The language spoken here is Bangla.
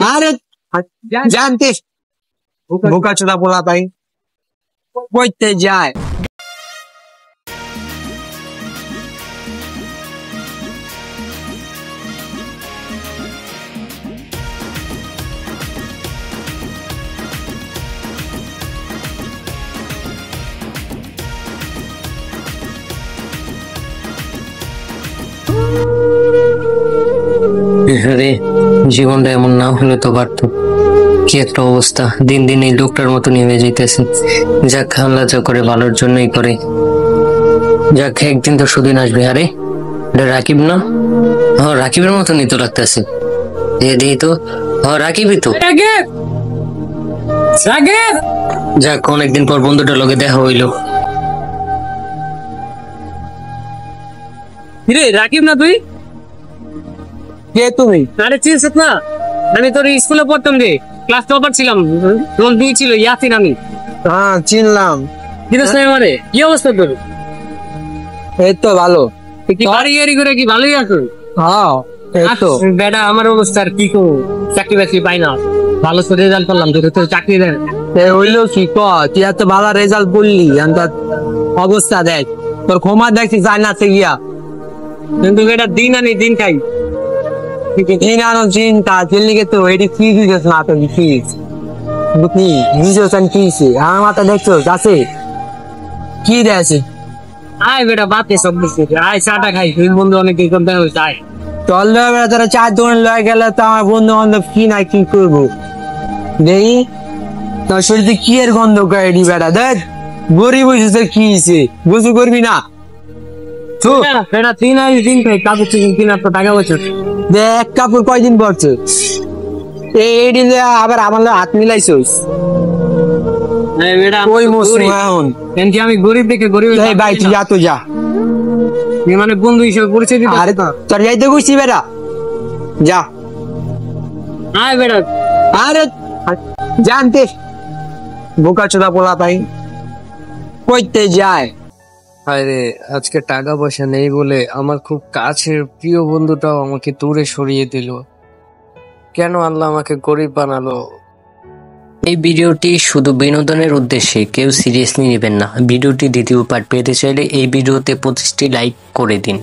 আরে জানতিস বোকা চোদা পোলা পাই পড়তে যায়। রে জীবনটা এমন না হলে তো পারতো। কি একটা অবস্থা, দিন দিন এই লোকটার মতো নেমে যাইতেছে। যাক হামলা যা করে ভালোর জন্যই করে। যাক একদিন তো সুদিন আসবে। আরে এটা রাকিব না? হ্যাঁ রাকিবের মতনই তো লাগতেছে। দেখি তো, হ্যাঁ রাকিবই তো। যাক অনেকদিন পর বন্ধুটার লগে দেখা হইলো। কিরে রাকিব না তুই? কে তুমি? আরে চিনছিস না, আমি তোর স্কুলে পড়তাম রে, ক্লাস টপার ছিলাম। রোল 2 ছিল, ইয়াসিন আমি। হ্যাঁ চিনলাম। চিনিস না আমারে? কি অবস্থা তোর? এই তো ভালো। কি বাড়ি গাড়ি করে কি ভালোই আছো? হ্যাঁ এই তো। বেটা আমার অবস্থা আর কি করবো, চাকরি বাকরি পাই না। ভালো করে রেজাল্ট করলাম, তোর চাকরি দেন। হইলো কি ক, তুই এত ভালো রেজাল্ট করলি, অবস্থা দেখ তোর ক্ষমা দেখছি যায় না গিয়া। কিন্তু বেটা দিন আনি দিন খাই। দিন আনো চিন্তা চিল্লিকে তো এটি কি দিয়েছ না তো ফিস বুঝলি বুঝেছেন কি আমার মাথা দেখছো আছে কি দেছে। আয় বেটা বাতে সব কিছু আয়, চাটা খাই। তুই বন্ধু অনেক দিন দেখা হয়েছে, আয়। চল তোরা চার দোকান লয়ে গেলে তো আমার বন্ধু বান্ধব কি না কি করবো দেখি তোর শরীরে কি এর গন্ধ গাড়ি বেড়া দেখ গরিব হয়েছে কি হয়েছে বুঝু করবি না। বেটা দিন আনি দিন খাই, কাপড় কিনা তো টাকা বছর দেখ কাপড় কয়দিন পরছে এইটি আবার আমার হাত মিলাইছিস ওই মৌসুম এখন আমি গরিব দেখে গরিব ভাই তুই যা তো যা মানে বন্ধু হিসেবে পরিচয় দিতে। আরে তোর যাইতে গুছি বেটা যা। আয় বেটা। আরে জানতিস বোকা চোদা পোলা পাই পড়তে যায়। আরে আজকে টাকা পয়সা নেই বলে আমার খুব কাছের প্রিয় বন্ধুটাও আমাকে দূরে সরিয়ে দিল। কেন আল্লাহ আমাকে গরিব বানালো? এই ভিডিওটি শুধু বিনোদনের উদ্দেশ্যে, কেউ সিরিয়াসলি নেবেন না। ভিডিওটি দ্বিতীয় পার্ট পেতে চাইলে এই ভিডিওতে 25টি লাইক করে দিন।